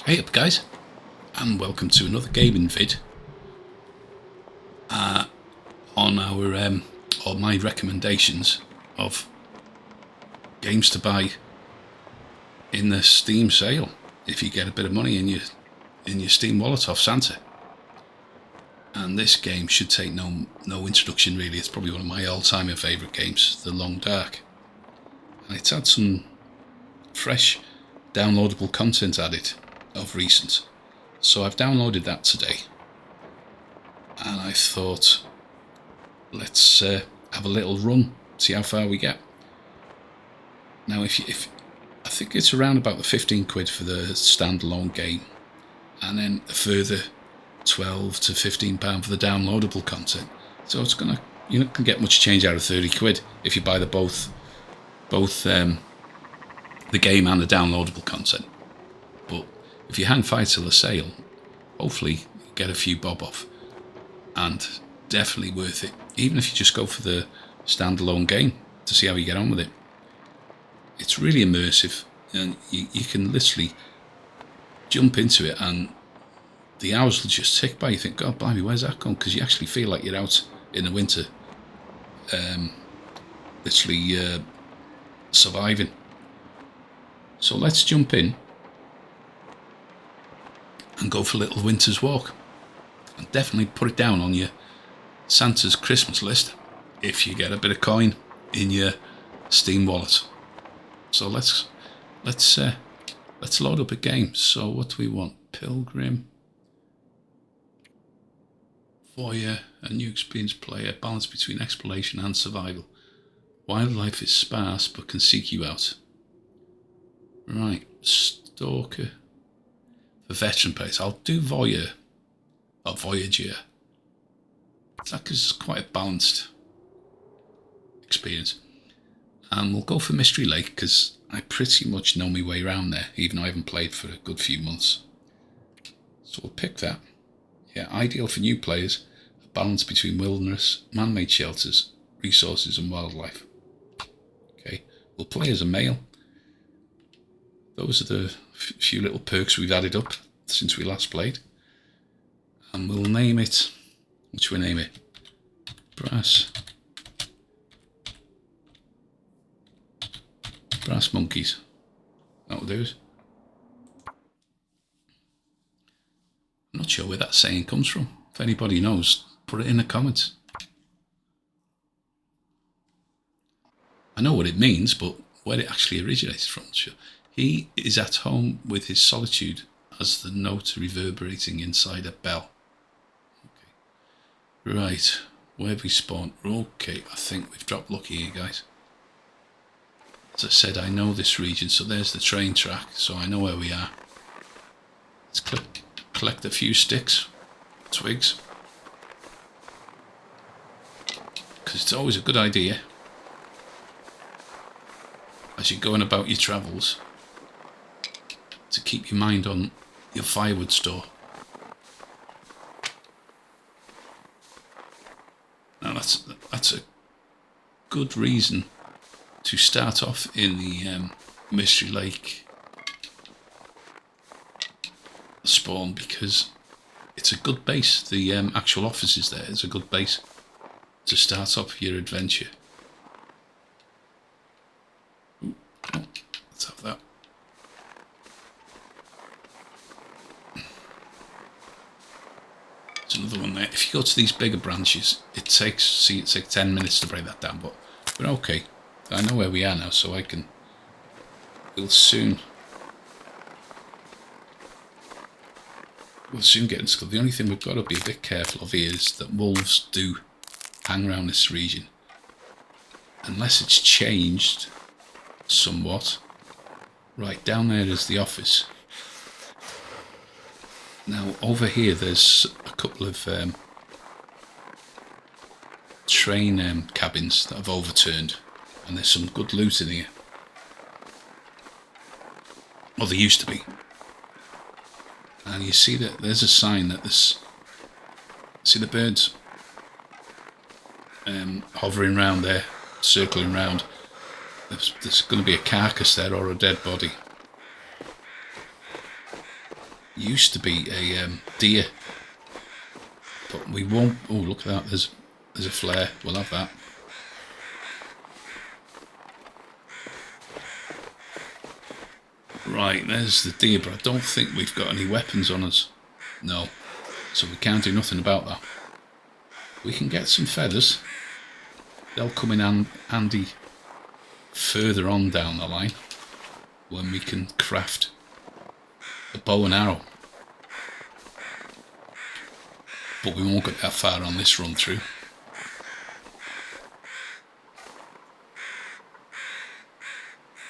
Hey up guys, and welcome to another gaming vid on our or my recommendations of games to buy in the Steam sale if you get a bit of money in your Steam wallet off Santa. And this game should take no introduction really. It's probably one of my all-time favourite games, The Long Dark, and it's had some fresh downloadable content added of recent. So I've downloaded that today, and I thought, let's have a little run, see how far we get. Now, if I think it's around about the 15 quid for the standalone game, and then a further 12 to 15 pound for the downloadable content. So it's you're not gonna get much change out of 30 quid if you buy the both the game and the downloadable content. But if you hang fire till the sale, hopefully you get a few bob off, and definitely worth it. Even if you just go for the standalone game to see how you get on with it. It's really immersive, and you can literally jump into it, and the hours will just tick by. You think, God blimey, where's that gone? Because you actually feel like you're out in the winter, literally surviving. So let's jump in and go for a little winter's walk, and definitely put it down on your Santa's Christmas list if you get a bit of coin in your Steam wallet. So let's load up a game. So what do we want? Pilgrim, Voyeur, a new experienced player, balance between exploration and survival. Wildlife is sparse but can seek you out. Right, Stalker. For veteran players, I'll do Voyeur or Voyager. That is quite a balanced experience. And we'll go for Mystery Lake because I pretty much know my way around there, even though I haven't played for a good few months. So we'll pick that. Yeah, ideal for new players, a balance between wilderness, man-made shelters, resources and wildlife. Okay, we'll play as a male. Those are the few little perks we've added up since we last played. And we'll name it, what should we name it? Brass monkeys. That'll do it. I'm not sure where that saying comes from. If anybody knows, put it in the comments. I know what it means, but where it actually originates from. Sure. He is at home with his solitude as the note reverberating inside a bell. Okay. Right, where have we spawned? Okay, I think we've dropped lucky here, guys. As I said, I know this region, so there's the train track, so I know where we are. Let's collect a few sticks, twigs, because it's always a good idea as you're going about your travels to keep your mind on your firewood store. Now that's a good reason to start off in the Mystery Lake spawn, because it's a good base. The actual offices there is a good base to start off your adventure. Ooh, oh, let's have that. There's another one there. If you go to these bigger branches, it takes 10 minutes to break that down, but we're okay. I know where we are now, so we'll soon get into school. The only thing we've got to be a bit careful of here is that wolves do hang around this region, unless it's changed somewhat. Right, down there is the office. Now over here there's a couple of train cabins that have overturned, and there's some good loot in here. Well, there used to be. And you see that there's a sign that see the birds hovering around there, circling around. There's going to be a carcass there or a dead body. used to be a deer, but we won't. Oh, look at that! There's a flare. We'll have that. Right, there's the deer, but I don't think we've got any weapons on us. No, so we can't do nothing about that. We can get some feathers. They'll come in handy further on down the line when we can craft a bow and arrow. But we won't get that far on this run through.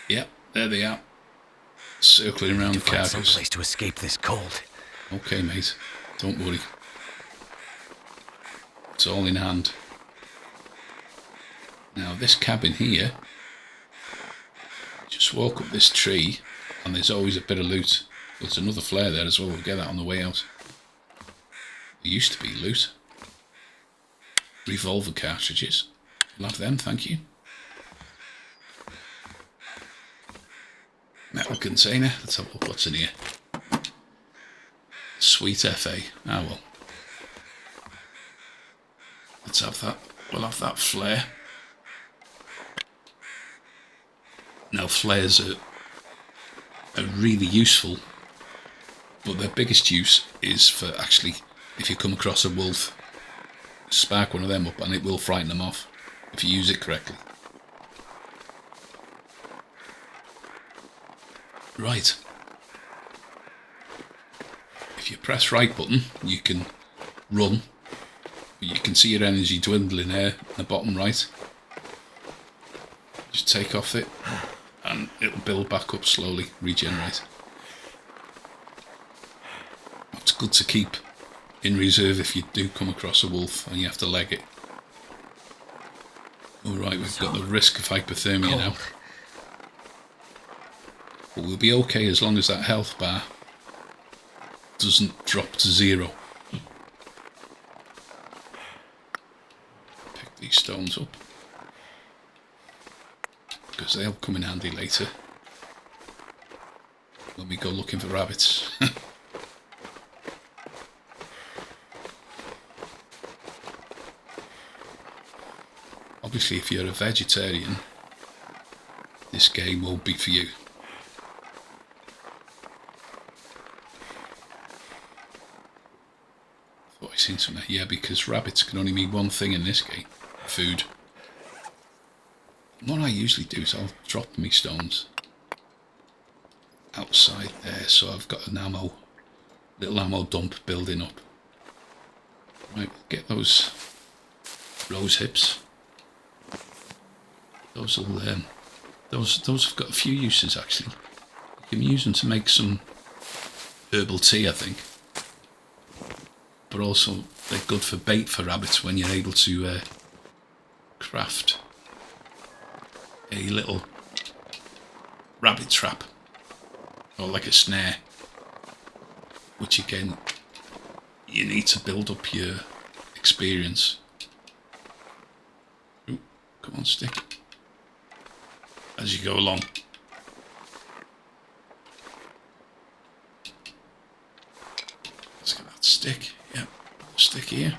Yep, there they are. Circling around the carcass. Some place to escape this cold. Okay, mate. Don't worry. It's all in hand. Now, this cabin here, just walk up this tree, and there's always a bit of loot. There's another flare there as well. We'll get that on the way out. There used to be loot. Revolver cartridges. We'll have them, thank you. Metal container. Let's have a look what's in here. Sweet FA. Ah well. Let's have that. We'll have that flare. Now flares are really useful, but their biggest use is for actually, if you come across a wolf, spark one of them up and it will frighten them off if you use it correctly. Right. If you press right button, you can run. You can see your energy dwindling there in the bottom right. Just take off it and it'll build back up slowly, regenerate. It's good to keep in reserve if you do come across a wolf and you have to leg it. Alright, we've got the risk of hypothermia now. But we'll be okay as long as that health bar doesn't drop to 0. Pick these stones up, because they'll come in handy later when we go looking for rabbits. Obviously, if you're a vegetarian, this game won't be for you. Thought I seen something. Yeah, because rabbits can only mean one thing in this game: food. What I usually do is I'll drop me stones outside there, so I've got an little ammo dump building up. Right, get those rose hips. Those have got a few uses actually. You can use them to make some herbal tea, I think. But also they're good for bait for rabbits when you're able to craft a little rabbit trap, or like a snare, which again you need to build up your experience. Ooh, come on, stick. As you go along. Let's get that stick. Yep, stick here.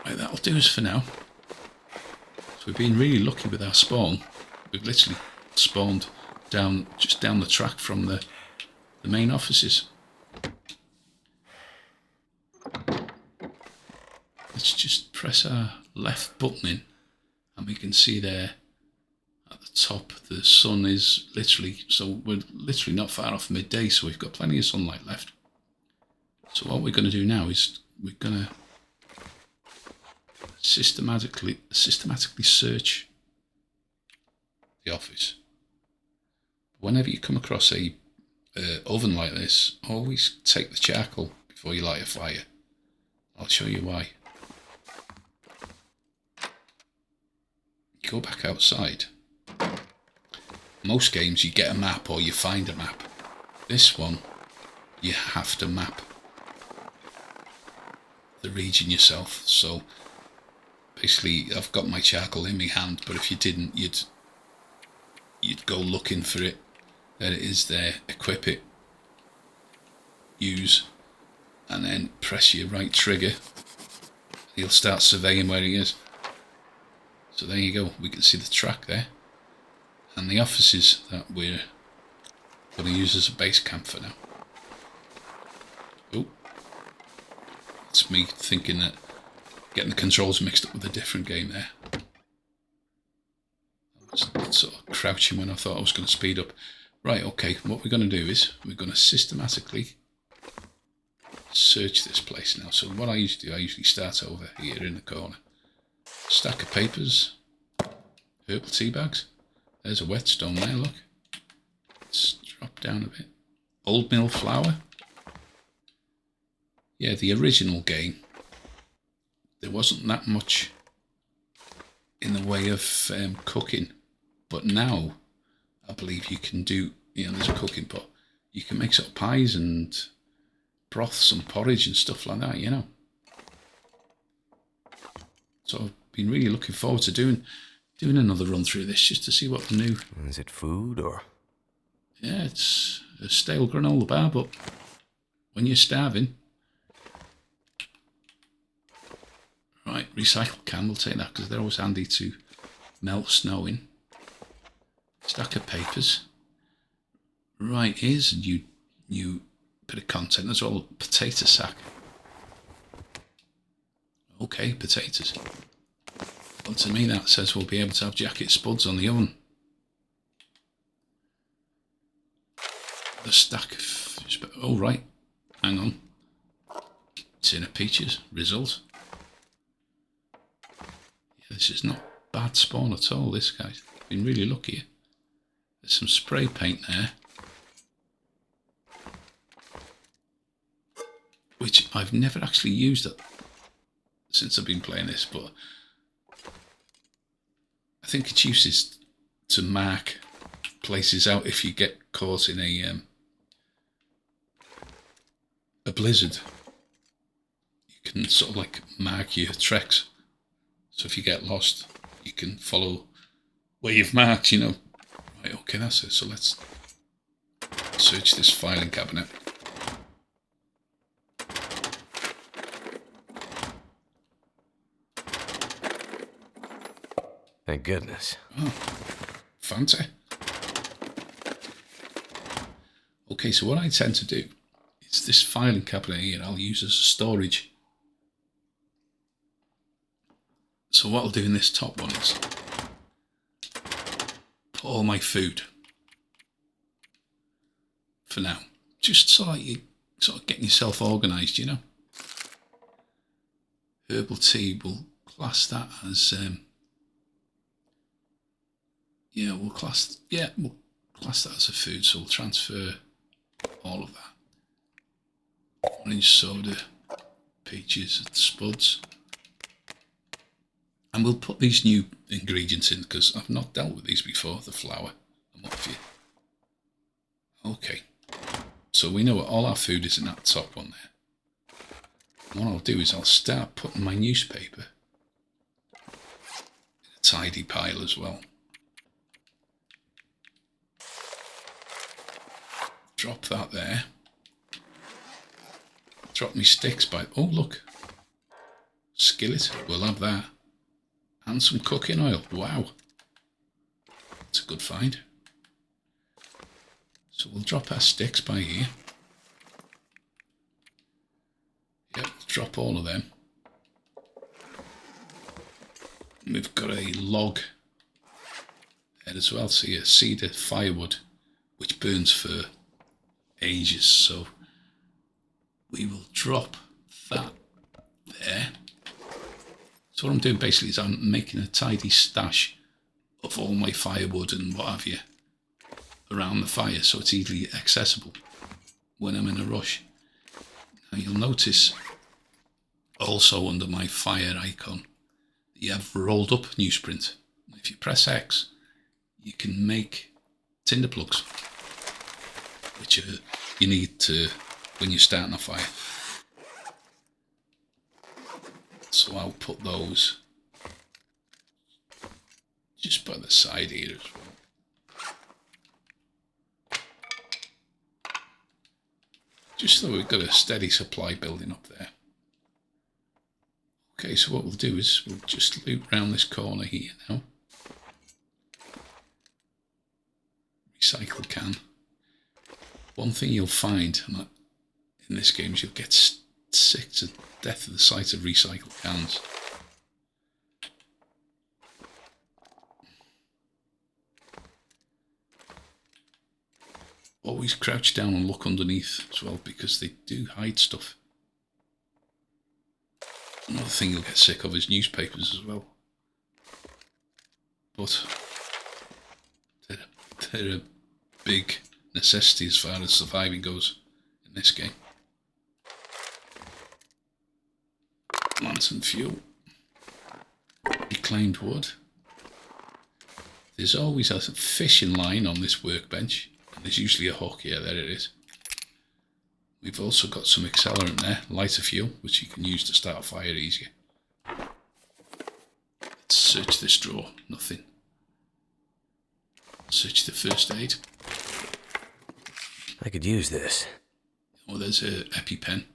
Right, that'll do us for now. So we've been really lucky with our spawn. We've literally spawned just down the track from the main offices. Let's just press our left button in, and we can see there at the top the sun is literally, so we're literally not far off midday, so we've got plenty of sunlight left. So what we're going to do now is we're going to systematically search the office. Whenever you come across a oven like this, always take the charcoal before you light a fire. I'll show you why. Go back outside. Most games you get a map or you find a map. This one, you have to map the region yourself. So basically I've got my charcoal in my hand, but if you didn't, you'd go looking for it There it is there. Equip it. Use. And then press your right trigger. He'll start surveying where he is. So there you go. We can see the track there. And the offices that we're going to use as a base camp for now. Oh. It's me thinking that getting the controls mixed up with a different game there. I was sort of crouching when I thought I was going to speed up. Right, okay, what we're going to do is we're going to systematically search this place now. So what I usually do, I usually start over here in the corner. Stack of papers, herbal tea bags. There's a whetstone there, look. Let's drop down a bit. Old mill flour. Yeah, the original game, there wasn't that much in the way of cooking. But now, I believe you can do, there's a cooking pot. You can make sort of pies and broths and porridge and stuff like that, So I've been really looking forward to doing another run through this just to see what the new... Is it food or? Yeah, it's a stale granola bar, but when you're starving... Right, recycled can, we'll take that because they're always handy to melt snow in. Stack of papers. Right, here's a new bit of content as well. Potato sack. Okay, potatoes. Well, to me that says we'll be able to have jacket spuds on the oven. The stack of... Oh, right. Hang on. Tin of peaches. Result. Yeah, this is not bad spawn at all, this guy's been really lucky. There's some spray paint there. Which I've never actually used it since I've been playing this, but I think its use is to mark places out if you get caught in a blizzard. You can sort of like mark your treks. So if you get lost, you can follow where you've marked, Right, okay, that's it. So let's search this filing cabinet. Thank goodness. Oh, fancy. Okay, so what I tend to do is this filing cabinet here I'll use as storage. So what I'll do in this top one is put all my food for now. Just so that you sort of getting yourself organised, Herbal tea, we'll class that as we'll class that as a food, so we'll transfer all of that. Orange soda, peaches and spuds. And we'll put these new ingredients in because I've not dealt with these before, the flour and what have you. Okay, so we know what all our food is in that top one there. And what I'll do is I'll start putting my newspaper in a tidy pile as well. Drop that there. Drop me sticks by... Oh, look. Skillet. We'll have that. And some cooking oil. Wow. That's a good find. So we'll drop our sticks by here. Yep, drop all of them. And we've got a log there as well. So you see the firewood, which burns for ages. So we will drop that there. So what I'm doing basically is I'm making a tidy stash of all my firewood and what have you around the fire so it's easily accessible when I'm in a rush. Now you'll notice also under my fire icon you have rolled up newsprint. If you press X you can make tinder plugs, which you need to when you're starting a fire. So I'll put those just by the side here as well. just so we've got a steady supply building up there. Okay, so what we'll do is we'll just loop round this corner here now. Recycle can. One thing you'll find in this game is you'll get sick to death of the sight of recycled cans. Always crouch down and look underneath as well, because they do hide stuff. Another thing you'll get sick of is newspapers as well. But they're a big necessity as far as surviving goes in this game. Lantern fuel. Reclaimed wood. There's always a fishing line on this workbench. And there's usually a hook. Yeah, there it is. We've also got some accelerant there, lighter fuel, which you can use to start a fire easier. Let's search this drawer. Nothing. Search the first aid. I could use this. Oh, there's a EpiPen.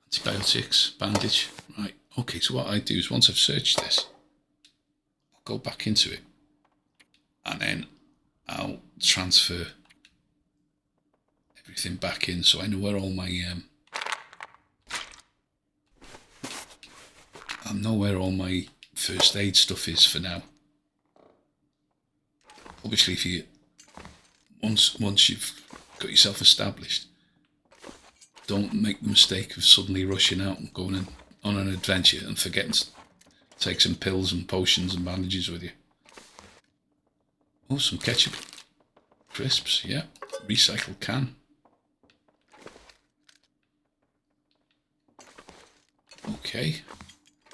Antibiotics, bandage. Right. Okay, so what I do is once I've searched this, I'll go back into it. And then I'll transfer everything back in, so I know where all my I know where all my first aid stuff is for now. Obviously, if you once you've got yourself established, don't make the mistake of suddenly rushing out and going on an adventure and forgetting to take some pills and potions and bandages with you. Oh, some ketchup. Crisps, yeah. Recycled can. Okay.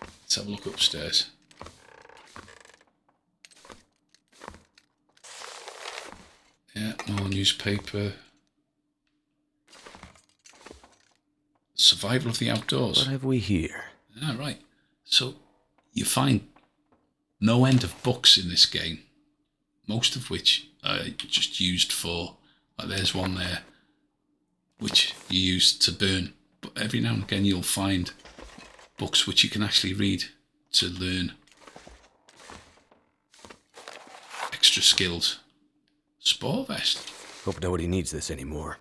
Let's have a look upstairs. Yeah, more newspaper. Survival of the outdoors. What have we here? Ah, right. So you find no end of books in this game. Most of which are just used for, like there's one there, which you use to burn. But every now and again you'll find books which you can actually read to learn extra skills. Spore vest. Hope nobody needs this anymore.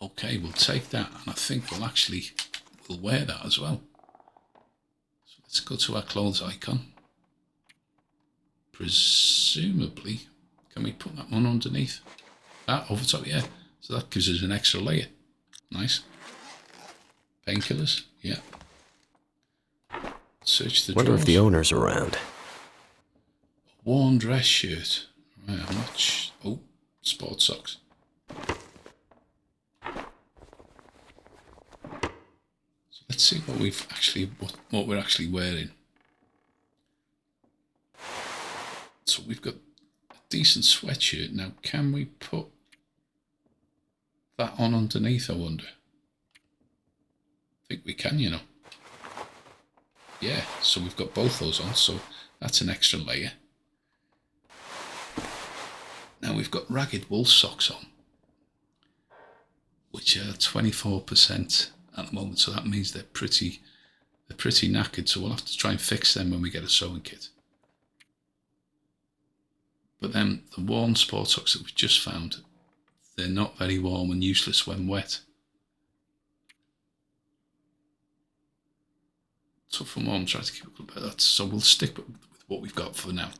Okay, we'll take that, and I think we'll wear that as well. So let's go to our clothes icon. Presumably, can we put that one underneath? Ah, over top, yeah. So that gives us an extra layer. Nice. Painkillers, yeah. Search the drawers. Wonder if the owner's around. Worn dress shirt. Right, I'm not oh, sports socks. So let's see what what we're actually wearing. So we've got a decent sweatshirt. Now, can we put that on underneath, I wonder? I think we can, you know. Yeah, so we've got both those on, so that's an extra layer. Now we've got ragged wool socks on, which are 24% at the moment, so that means they're pretty knackered, so we'll have to try and fix them when we get a sewing kit. But then the worn sport socks that we've just found, they're not very warm and useless when wet. So for more, I'm trying to keep a little bit of that. So we'll stick with what we've got for now.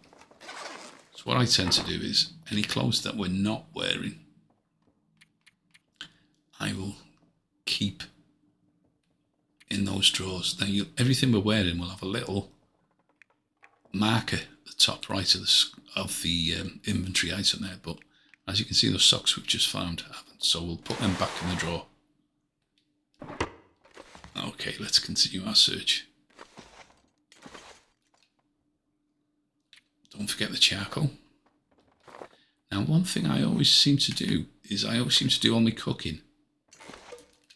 So what I tend to do is any clothes that we're not wearing, I will keep in those drawers. Now everything we're wearing will have a little marker at the top right of the inventory item there, but as you can see, those socks we've just found haven't, so we'll put them back in the drawer. Okay, let's continue our search. Don't forget the charcoal. Now, one thing I always seem to do is I always seem to do all my cooking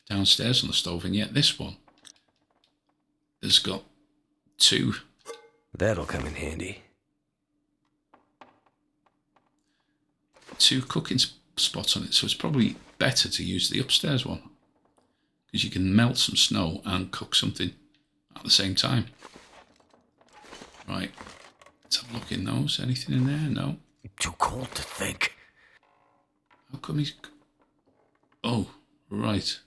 downstairs on the stove, and yet this one has got two. That'll come in handy. Two cooking spots on it, so it's probably better to use the upstairs one, because you can melt some snow and cook something at the same time. Right, let's have a look in those. Anything in there? No. Too cold to think. How come he's... Oh, right.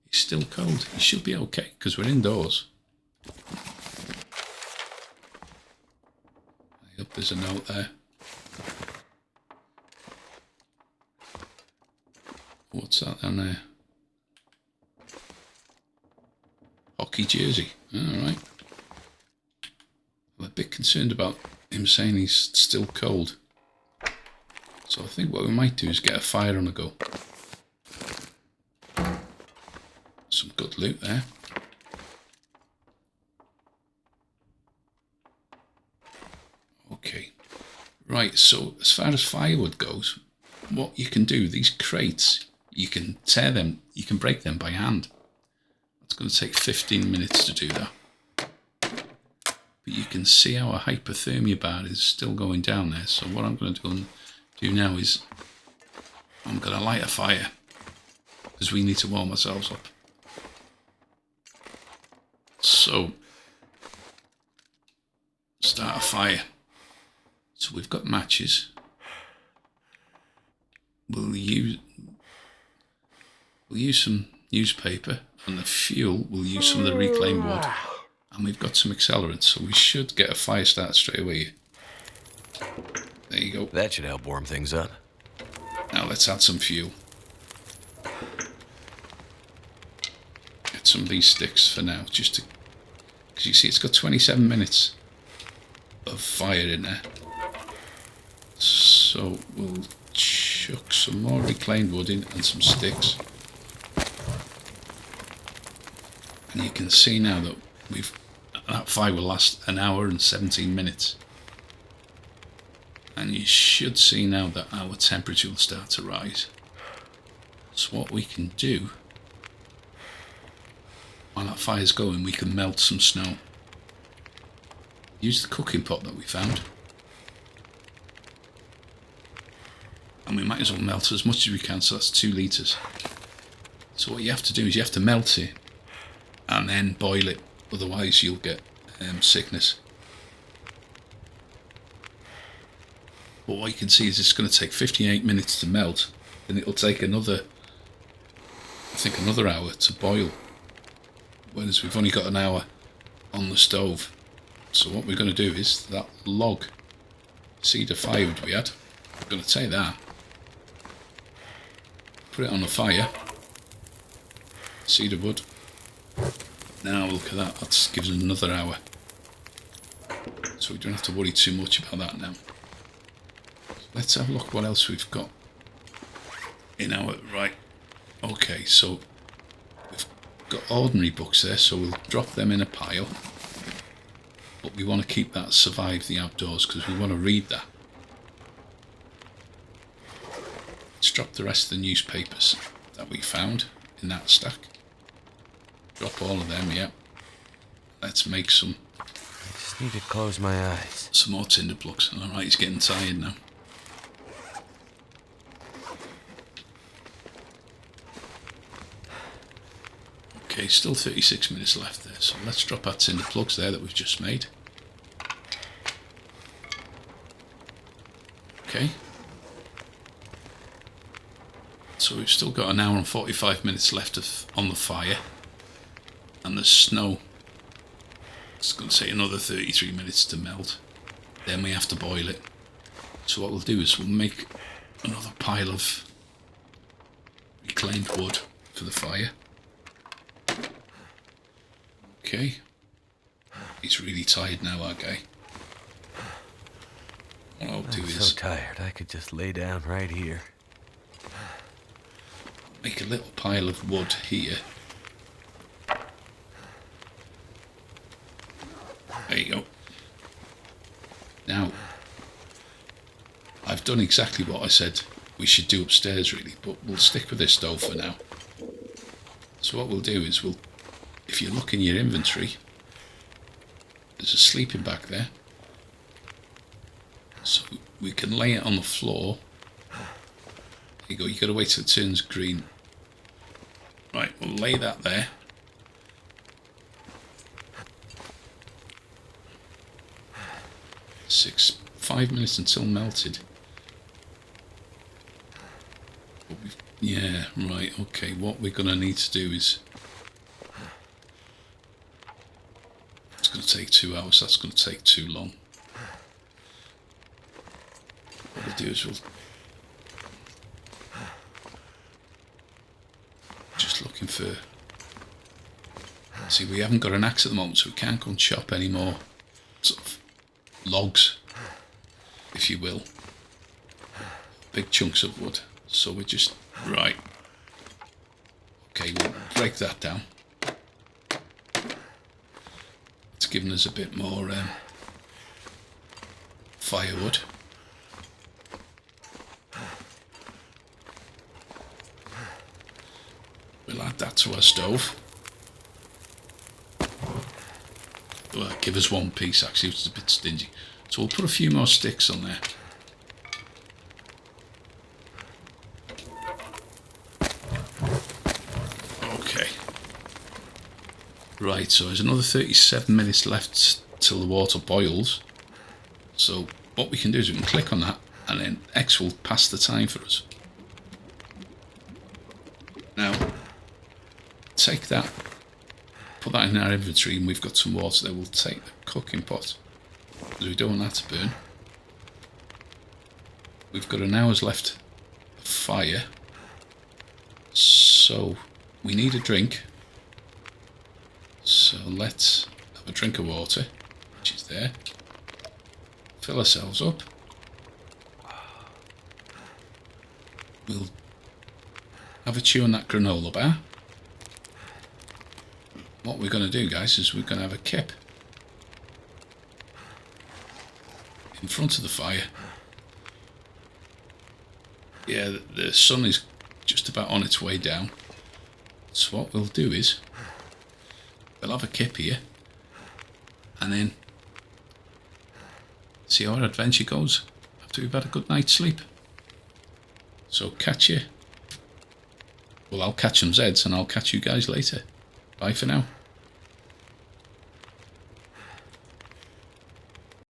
He's still cold. He should be okay, because we're indoors. Yep, there's a note there. What's that down there? Hockey jersey. Alright. I'm a bit concerned about him saying he's still cold. So I think what we might do is get a fire on the go. Some good loot there. Okay. Right, so as far as firewood goes, what you can do, these crates, you can tear them, you can break them by hand. It's going to take 15 minutes to do that. But you can see our hypothermia bar is still going down there. So what I'm going to do now is I'm going to light a fire, because we need to warm ourselves up. So start a fire. So we've got matches. We'll use some newspaper, and the fuel we'll use some of the reclaimed wood, and we've got some accelerants, so we should get a fire started straight away. There you go. That should help warm things up. Now let's add some fuel. Get some of these sticks for now, just to, because you see it's got 27 minutes of fire in there. So we'll chuck some more reclaimed wood in and some sticks. And you can see now that that fire will last an hour and 17 minutes. And you should see now that our temperature will start to rise. So what we can do, while that fire's going, we can melt some snow. Use the cooking pot that we found. And we might as well melt as much as we can, so that's 2 litres. So what you have to do is you have to melt it and then boil it, otherwise you'll get sickness. But what you can see is it's going to take 58 minutes to melt, and it'll take another, I think, another hour to boil, whereas we've only got an hour on the stove. So what we're going to do is that log cedar firewood we had, we're going to take that, put it on the fire, cedar wood. Now look at that, that gives us another hour. So we don't have to worry too much about that now. Let's have a look what else we've got in our... Right, okay, so we've got ordinary books there, so we'll drop them in a pile. But we want to keep that Survive the Outdoors, because we want to read that. Let's drop the rest of the newspapers that we found in that stack. Drop all of them, yeah. Let's make some... I just need to close my eyes. Some more tinder plugs. Alright, he's getting tired now. Okay, still 36 minutes left there, so let's drop our tinder plugs there that we've just made. Okay. So we've still got an hour and 45 minutes left on the fire. And the snow, it's going to take another 33 minutes to melt. Then we have to boil it. So what we'll do is we'll make another pile of reclaimed wood for the fire. Okay. He's really tired now, our guy. What I'll do I'm is... so tired, I could just lay down right here. Make a little pile of wood here. There you go. Now, I've done exactly what I said we should do upstairs really, but we'll stick with this stove for now. So what we'll do is if you look in your inventory, there's a sleeping bag there. So we can lay it on the floor you go. You got to wait till it turns green. Right, we'll lay that there. Six, 5 minutes until melted. Yeah, right, okay, what we're going to need to do is... It's going to take 2 hours, that's going to take too long. What we'll do is we'll... Just looking for... See, we haven't got an axe at the moment, so we can't go and chop any more sort of logs, if you will. Big chunks of wood. So we're just... Right. Okay, we'll break that down. It's given us a bit more firewood. We'll add that to our stove. Well, give us 1 piece actually, which is a bit stingy. So we'll put a few more sticks on there. Okay. Right, so there's another 37 minutes left till the water boils. So what we can do is we can click on that and then X will pass the time for us. Now, take that, put that in our inventory, and we've got some water there. We'll take the cooking pot, because we don't want that to burn. We've got an hour's left of fire, so we need a drink. So let's have a drink of water, which is there. Fill ourselves up. We'll have a chew on that granola bar. What we're going to do, guys, is we're going to have a kip in front of the fire. Yeah, the sun is just about on its way down. So what we'll do is we'll have a kip here and then see how our adventure goes after we've had a good night's sleep. So catch you. Well, I'll catch some Zeds and I'll catch you guys later. Bye for now.